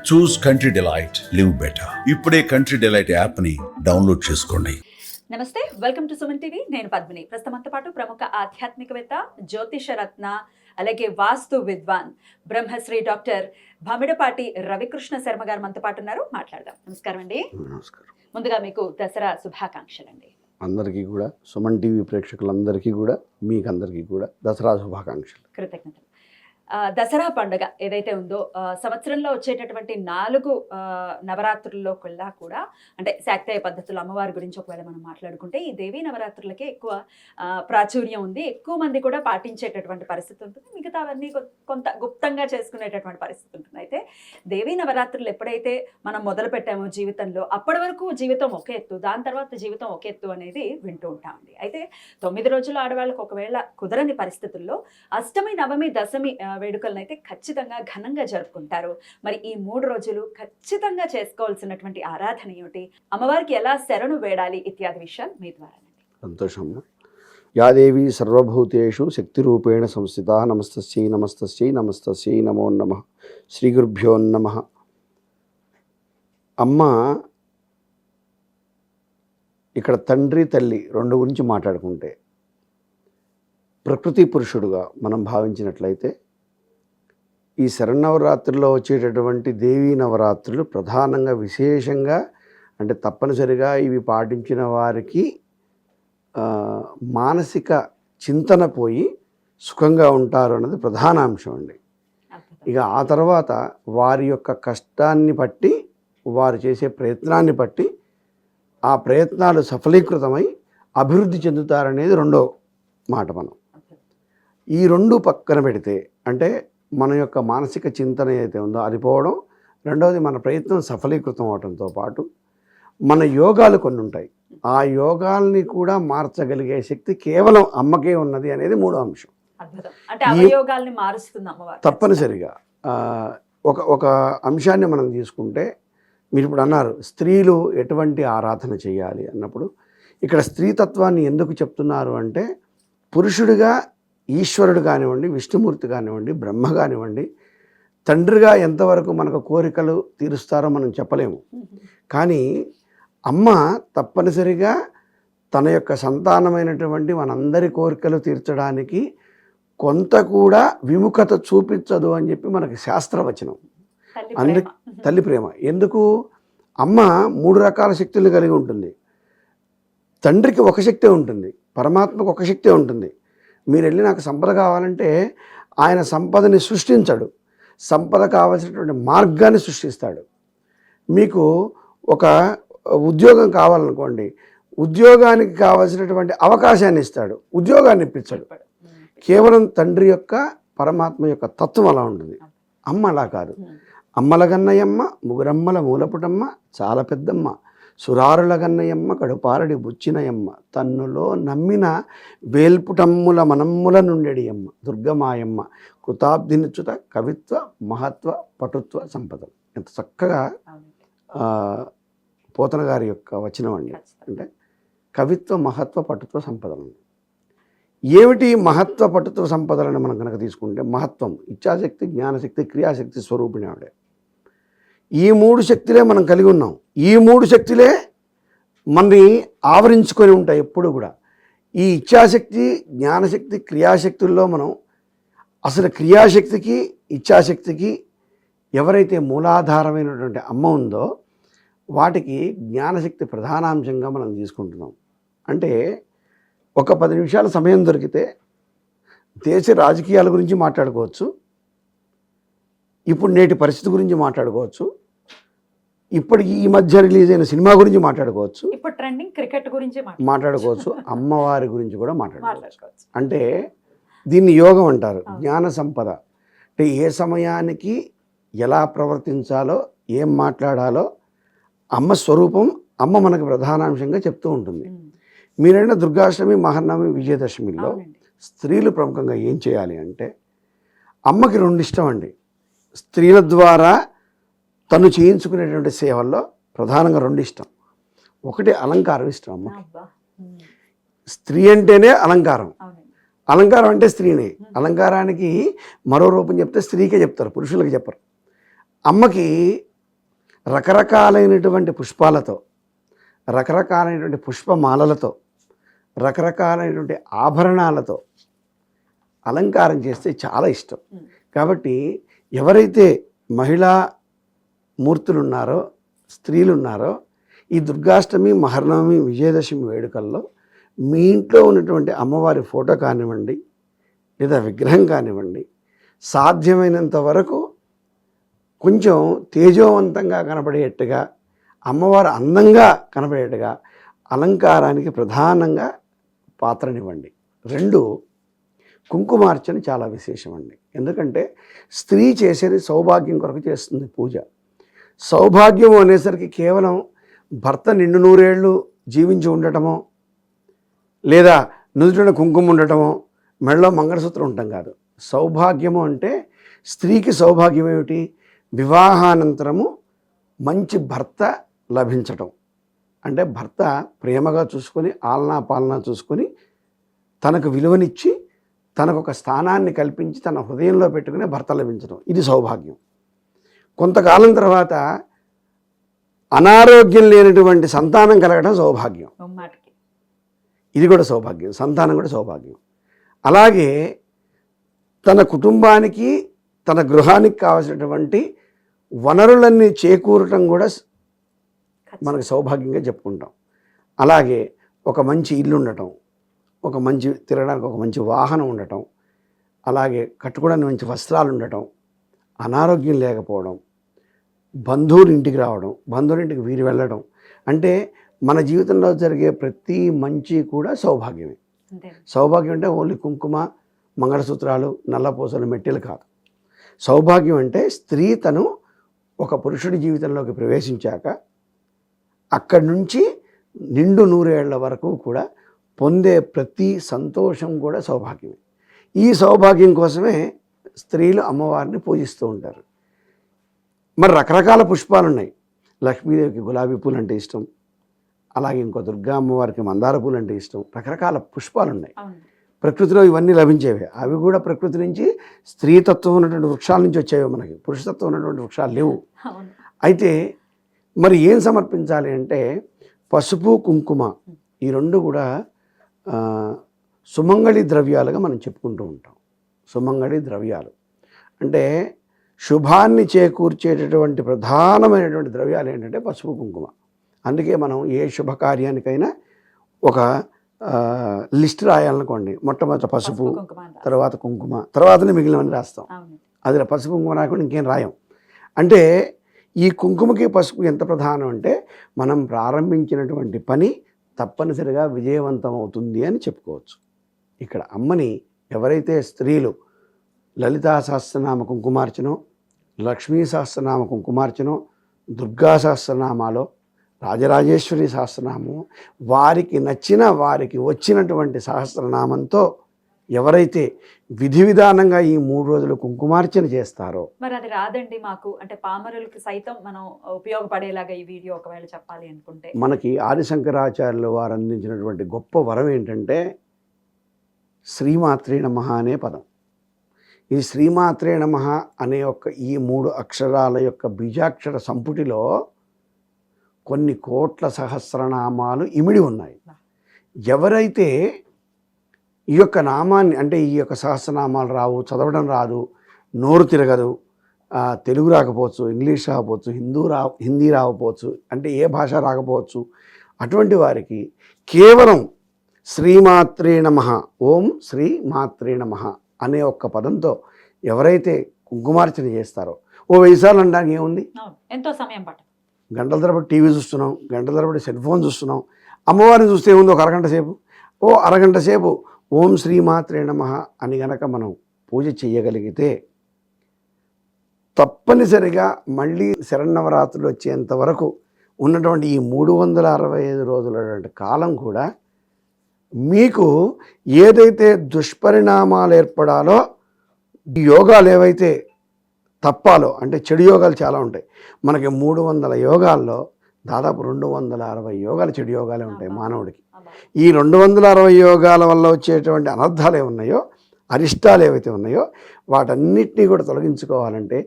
చూస్ country delight, live better. ఇప్పుడే country delight app ని download చేసుకోండి. నమస్తే, వెల్కమ్ టు సుమన్ టీవీ. నేను పద్మిని. ప్రస్తుతంతో పాటు ప్రముఖ ఆధ్యాత్మికవేత్త, జ్యోతిష రత్న, అలాగే వాస్తు విద్వాన్ బ్రహ్మశ్రీ డాక్టర్ భమిడపాటి రవికృష్ణ శర్మ గారు మనతో పాటు ఉన్నారు. మాట్లాడదాం. నమస్కారం అండి. నమస్కారం. ముందుగా మీకు దసరా శుభాకాంక్షలు అండి. అందరికీ కూడా, సుమన్ టీవీ ప్రేక్షకులందరికీ కూడా, మీకు అందరికీ కూడా దసరా శుభాకాంక్షలు. కృతజ్ఞతలు. దసరా పండుగ ఏదైతే ఉందో సంవత్సరంలో వచ్చేటటువంటి 4 నవరాత్రుల్లో కూడా అంటే శాక్తేయ పద్ధతులు అమ్మవారి గురించి ఒకవేళ మనం మాట్లాడుకుంటే ఈ దేవీ నవరాత్రులకే ఎక్కువ ప్రాచుర్యం ఉంది. ఎక్కువ మంది కూడా పాటించేటటువంటి పరిస్థితి ఉంటుంది. మిగతావన్నీ కొంత గుప్తంగా చేసుకునేటటువంటి పరిస్థితి ఉంటుంది. అయితే దేవీ నవరాత్రులు ఎప్పుడైతే మనం మొదలు పెట్టామో జీవితంలో, అప్పటి వరకు జీవితం ఒక ఎత్తు, దాని తర్వాత జీవితం ఒక ఎత్తు అనేది వింటూ ఉంటామండి. అయితే 9 రోజులు ఆడవాళ్ళకు ఒకవేళ కుదరని పరిస్థితుల్లో అష్టమి, నవమి, దశమి వేడుకలను అయితే ఖచ్చితంగా ఘనంగా జరుపుకుంటారు. మరి ఈ 3 రోజులు ఖచ్చితంగా చేసుకోవాల్సినటువంటి ఆరాధన ఏమిటి, అమ్మవారికి ఎలా శరణు వేడాలి ఇత్యాది విషయాలు మీ ద్వారా. సంతోషం. యాదేవి సర్వభూతేషు శక్తిరూపేణ సంస్థిత. నమస్తస్యై నమస్తస్యై నమస్తస్యై నమో నమః. శ్రీ గురుభ్యో నమః. అమ్మ ఇక్కడ తండ్రి తల్లి 2 గురించి మాట్లాడుకుంటే, ప్రకృతి పురుషుడుగా మనం భావించినట్లయితే ఈ శరన్నవరాత్రుల్లో వచ్చేటటువంటి దేవీ నవరాత్రులు ప్రధానంగా విశేషంగా అంటే తప్పనిసరిగా ఇవి పాటించిన వారికి మానసిక చింతన పోయి సుఖంగా ఉంటారు అన్నది ప్రధాన అంశం అండి. ఇక ఆ తర్వాత వారి యొక్క కష్టాన్ని బట్టి, వారు చేసే ప్రయత్నాన్ని బట్టి ఆ ప్రయత్నాలు సఫలీకృతమై అభివృద్ధి చెందుతారనేది 2వ మాట. మనం ఈ 2 పక్కన పెడితే, అంటే మన యొక్క మానసిక చింతన ఏదైతే ఉందో అది పోవడం, 2వది మన ప్రయత్నం సఫలీకృతం అవడంతో పాటు మన యోగాలు కొన్ని ఉంటాయి. ఆ యోగాల్ని కూడా మార్చగలిగే శక్తి కేవలం అమ్మకే ఉన్నది అనేది 3వ అంశం. తప్పనిసరిగా ఒక అంశాన్ని మనం తీసుకుంటే, మీరు ఇప్పుడు అన్నారు స్త్రీలు ఎటువంటి ఆరాధన చేయాలి అన్నప్పుడు, ఇక్కడ స్త్రీతత్వాన్ని ఎందుకు చెప్తున్నారు అంటే, పురుషుడిగా ఈశ్వరుడు కానివ్వండి, విష్ణుమూర్తి కానివ్వండి, బ్రహ్మ కానివ్వండి, తండ్రిగా ఎంతవరకు మనకు కోరికలు తీరుస్తారో మనం చెప్పలేము. కానీ అమ్మ తప్పనిసరిగా తన యొక్క సంతానమైనటువంటి మనందరి కోరికలు తీర్చడానికి కొంత కూడా విముఖత చూపించదు అని చెప్పి మనకి శాస్త్రవచనం. అందుకే తల్లి ప్రేమ. ఎందుకు? అమ్మ 3 రకాల శక్తులు కలిగి ఉంటుంది. తండ్రికి ఒక శక్తే ఉంటుంది, పరమాత్మకు ఒక శక్తే ఉంటుంది. మీరు వెళ్ళి నాకు సంపద కావాలంటే ఆయన సంపదని సృష్టించడు, సంపద కావాల్సినటువంటి మార్గాన్ని సృష్టిస్తాడు. మీకు ఒక ఉద్యోగం కావాలనుకోండి, ఉద్యోగానికి కావాల్సినటువంటి అవకాశాన్ని ఇస్తాడు, ఉద్యోగాన్ని ఇప్పించాడు. కేవలం తండ్రి యొక్క, పరమాత్మ యొక్క తత్వం అలా ఉంటుంది. అమ్మ అలా కాదు. అమ్మల గన్నయమ్మ, ముగురమ్మల మూలపుటమ్మ, చాలా పెద్దమ్మ, సురారుల గన్నయమ్మ, కడుపారడి బుచ్చినయమ్మ, తన్నులో నమ్మిన వేల్పుటమ్ముల మనమ్ముల నుండెడి అమ్మ, దుర్గమాయమ్మ, కృతాబ్ధినిచ్యుత, కవిత్వ మహత్వ పటుత్వ సంపద. ఎంత చక్కగా పోతన గారి యొక్క వచనం అండి. అంటే కవిత్వ మహత్వ పటుత్వ సంపదలు. ఏమిటి మహత్వ పటుత్వ సంపదలను మనం కనుక తీసుకుంటే, మహత్వం ఇచ్ఛాశక్తి, జ్ఞానశక్తి, క్రియాశక్తి స్వరూపిణి ఆవిడే. ఈ 3 శక్తులే మనం కలిగి ఉన్నాం. ఈ 3 శక్తులే మనని ఆవరించుకొని ఉంటాయి ఎప్పుడు కూడా. ఈ ఇచ్ఛాశక్తి, జ్ఞానశక్తి, క్రియాశక్తుల్లో మనం అసలు క్రియాశక్తికి, ఇచ్ఛాశక్తికి ఎవరైతే మూలాధారమైనటువంటి అమ్మ ఉందో వాటికి జ్ఞానశక్తి ప్రధానాంశంగా మనం తీసుకుంటున్నాం. అంటే ఒక 10 నిమిషాల సమయం దొరికితే దేశ రాజకీయాల గురించి మాట్లాడుకోవచ్చు, ఇప్పుడు నేటి పరిస్థితి గురించి మాట్లాడుకోవచ్చు, ఇప్పటికి ఈ మధ్య రిలీజ్ అయిన సినిమా గురించి మాట్లాడుకోవచ్చు, ఇప్పుడు ట్రెండింగ్ క్రికెట్ గురించి మాట్లాడుకోవచ్చు, అమ్మవారి గురించి కూడా మాట్లాడుకోవచ్చు. అంటే దీన్ని యోగం అంటారు, జ్ఞాన సంపద. అంటే ఏ సమయానికి ఎలా ప్రవర్తించాలో, ఏం మాట్లాడాలో అమ్మ స్వరూపం, అమ్మ మనకు ప్రధానాంశంగా చెప్తూ ఉంటుంది. మీరైనా దుర్గాష్టమి, మహానవమి, విజయదశమిలో స్త్రీలు ప్రముఖంగా ఏం చేయాలి అంటే, అమ్మకి 2 ఇష్టం అండి. స్త్రీల ద్వారా తను చేయించుకునేటువంటి సేవల్లో ప్రధానంగా 2 ఇష్టం. ఒకటి అలంకారం ఇష్టం అమ్మకి. స్త్రీ అంటేనే అలంకారం, అలంకారం అంటే స్త్రీనే. అలంకారానికి మరో రూపం చెప్తే స్త్రీకే చెప్తారు, పురుషులకు చెప్పరు. అమ్మకి రకరకాలైనటువంటి పుష్పాలతో, రకరకాలైనటువంటి పుష్పమాలలతో, రకరకాలైనటువంటి ఆభరణాలతో అలంకారం చేస్తే చాలా ఇష్టం. కాబట్టి ఎవరైతే మహిళా మూర్తులు ఉన్నారో, స్త్రీలు ఉన్నారో, ఈ దుర్గాష్టమి, మహర్నవమి, విజయదశమి వేడుకల్లో మీ ఇంట్లో ఉన్నటువంటి అమ్మవారి ఫోటో కానివ్వండి, లేదా విగ్రహం కానివ్వండి, సాధ్యమైనంత వరకు కొంచెం తేజోవంతంగా కనబడేట్టుగా, అమ్మవారు అందంగా కనబడేట్టుగా అలంకారానికి ప్రధానంగా పాత్రనివ్వండి. 2, కుంకుమార్చన చాలా విశేషం అండి. ఎందుకంటే స్త్రీ చేసేది సౌభాగ్యం కొరకు చేస్తుంది పూజ. సౌభాగ్యం అనేసరికి కేవలం భర్త నిండు నూరేళ్ళు జీవించి ఉండటమో, లేదా నుదుటిన కుంకుమ ఉండటమో, మెడలో మంగళసూత్రం ఉండటం కాదు. సౌభాగ్యము అంటే స్త్రీకి సౌభాగ్యం ఏమిటి? వివాహానంతరము మంచి భర్త లభించటం. అంటే భర్త ప్రేమగా చూసుకొని, ఆలనా పాలనా చూసుకొని, తనకు విలువనిచ్చి, తనకు ఒక స్థానాన్ని కల్పించి, తన హృదయంలో పెట్టుకునే భర్త లభించడం, ఇది సౌభాగ్యం. కొంతకాలం తర్వాత అనారోగ్యం లేనటువంటి సంతానం కలగడం సౌభాగ్యం. ఇది కూడా సౌభాగ్యం, సంతానం కూడా సౌభాగ్యం. అలాగే తన కుటుంబానికి, తన గృహానికి కావాల్సినటువంటి వనరులన్నీ చేకూరటం కూడా మనకు సౌభాగ్యంగా చెప్పుకుంటాం. అలాగే ఒక మంచి ఇల్లు ఉండటం, ఒక మంచి తిరగడానికి ఒక మంచి వాహనం ఉండటం, అలాగే కట్టుకోవడానికి మంచి వస్త్రాలు ఉండటం, అనారోగ్యం లేకపోవడం, బంధువులు ఇంటికి రావడం, బంధువుల ఇంటికి వీరు వెళ్ళడం, అంటే మన జీవితంలో జరిగే ప్రతి మంచి కూడా సౌభాగ్యమే. సౌభాగ్యం అంటే ఓన్లీ కుంకుమ, మంగళసూత్రాలు, నల్లపూసలు, మెట్టెలు కాదు. సౌభాగ్యం అంటే స్త్రీ తను ఒక పురుషుడి జీవితంలోకి ప్రవేశించాక అక్కడి నుంచి నిండు నూరేళ్ల వరకు కూడా పొందే ప్రతి సంతోషం కూడా సౌభాగ్యమే. ఈ సౌభాగ్యం కోసమే స్త్రీలు అమ్మవారిని పూజిస్తూ ఉంటారు. మరి రకరకాల పుష్పాలు ఉన్నాయి. లక్ష్మీదేవికి గులాబీ పూలు అంటే ఇష్టం, అలాగే ఇంకో దుర్గా అమ్మవారికి మందార పూలు అంటే ఇష్టం. రకరకాల పుష్పాలు ఉన్నాయి. ప్రకృతిలో ఇవన్నీ లభించేవి. అవి కూడా ప్రకృతి నుంచి, స్త్రీతత్వం ఉన్నటువంటి వృక్షాల నుంచి వచ్చేవి. మనకి పురుషతత్వం ఉన్నటువంటి వృక్షాలు లేవు. అయితే మరి ఏం సమర్పించాలి అంటే పసుపు, కుంకుమ, ఈ 2 కూడా సుమంగళి ద్రవ్యాలుగా మనం చెప్పుకుంటూ ఉంటాం. సుమంగళి ద్రవ్యాలు అంటే శుభాన్ని చేకూర్చేటటువంటి ప్రధానమైనటువంటి ద్రవ్యాలు ఏంటంటే పసుపు, కుంకుమ. అందుకే మనం ఏ శుభకార్యానికైనా ఒక లిస్ట్ రాయాలనుకోండి, మొట్టమొదట పసుపు, తర్వాత కుంకుమ, తర్వాతనే మిగిలినవన్నీ రాస్తాం. అది పసుపు కుంకుమ రాకుండా ఇంకేం రాయం. అంటే ఈ కుంకుమకి పసుపు ఎంత ప్రధానం అంటే మనం ప్రారంభించినటువంటి పని తప్పనిసరిగా విజయవంతం అవుతుంది అని చెప్పుకోవచ్చు. ఇక్కడ అమ్మని ఎవరైతే స్త్రీలు లలితా సహస్రనామ కుంకుమార్చనో, లక్ష్మీ సహస్రనామ కుంకుమార్చనో, దుర్గా సహస్రనామాలో, రాజరాజేశ్వరి సహస్రనామం, వారికి నచ్చిన, వారికి వచ్చినటువంటి సహస్రనామంతో ఎవరైతే విధి విధానంగా ఈ 3 రోజులు కుంకుమార్చన చేస్తారో, మరి అది రాదండి మాకు అంటే పామరులకి సైతం మనం ఉపయోగపడేలాగా ఈ వీడియో ఒకవేళ చెప్పాలి అనుకుంటే, మనకి ఆదిశంకరాచార్యులు వారు అందించినటువంటి గొప్ప వరం ఏంటంటే శ్రీమాత్రే నమః అనే పదం. ఈ శ్రీమాత్రే నమః అనే ఈ 3 అక్షరాల యొక్క బీజాక్షర సంపుటిలో కొన్ని కోట్ల సహస్రనామాలు ఇమిడి ఉన్నాయి. ఎవరైతే ఈ యొక్క నామాన్ని, అంటే ఈ యొక్క సహస్రనామాలు రావు, చదవడం రాదు, నోరు తిరగదు, తెలుగు రాకపోవచ్చు, ఇంగ్లీష్ రాకపోవచ్చు, హిందీ రాకపోవచ్చు, అంటే ఏ భాష రాకపోవచ్చు, అటువంటి వారికి కేవలం శ్రీమాత్రే నమః, ఓం శ్రీ మాత్రే నమః అనే ఒక్క పదంతో ఎవరైతే కుంకుమార్చన చేస్తారో, ఓ 1000 సార్లు అనడానికి ఏముంది, ఎంతో సమయం పట్ట. గంటల తరబడి టీవీ చూస్తున్నాం, గంటల తరబడి సెల్ ఫోన్ చూస్తున్నాం. అమ్మవారిని చూస్తే ఏముంది, ఒక అరగంట సేపు, అరగంట సేపు ఓం శ్రీమాత్రే నమః అని గనక మనం పూజ చేయగలిగితే తప్పనిసరిగా మళ్ళీ శరన్నవరాత్రులు వచ్చేంత వరకు ఉన్నటువంటి ఈ 365 రోజుల కాలం కూడా మీకు ఏదైతే దుష్పరిణామాలు ఏర్పడాలో, యోగాలు ఏవైతే తప్పాలో, అంటే చెడు యోగాలు చాలా ఉంటాయి మనకి. 300 యోగాల్లో దాదాపు 260 యోగాలు చెడు యోగాలే ఉంటాయి మానవుడికి. ఈ 260 యోగాల వల్ల వచ్చేటువంటి అనర్థాలు ఏమున్నాయో, అరిష్టాలు ఏవైతే ఉన్నాయో, వాటన్నిటినీ కూడా తొలగించుకోవాలంటే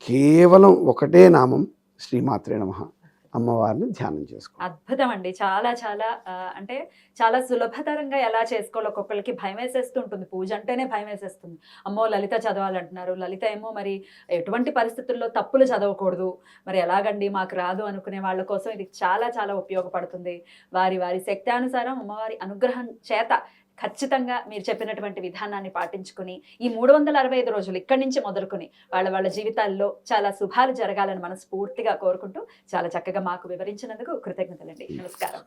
కేవలం ఒకటే నామం శ్రీమాత్రే నమః అమ్మవారిని ధ్యానం చేసుకో. అద్భుతం అండి. చాలా చాలా అంటే చాలా సులభతరంగా ఎలా చేసుకోవాలో ఒక్కొక్కళ్ళకి భయం వేసేస్తుంటుంది. పూజ అంటేనే భయం వేసేస్తుంది. అమ్మో! లలిత చదవాలంటున్నారు. లలిత ఏమో మరి ఎటువంటి పరిస్థితుల్లో తప్పులు చదవకూడదు. మరి ఎలాగండి మాకు రాదు అనుకునే వాళ్ళ కోసం ఇది చాలా చాలా ఉపయోగపడుతుంది. వారి వారి శక్త్యానుసారం అమ్మవారి అనుగ్రహం చేత ఖచ్చితంగా మీరు చెప్పినటువంటి విధానాన్ని పాటించుకుని ఈ 365 రోజులు ఇక్కడి నుంచి మొదలుకొని వాళ్ళ వాళ్ళ జీవితాల్లో చాలా శుభాలు జరగాలని మనస్ఫూర్తిగా కోరుకుంటూ చాలా చక్కగా మాకు వివరించినందుకు కృతజ్ఞతలండి. నమస్కారం.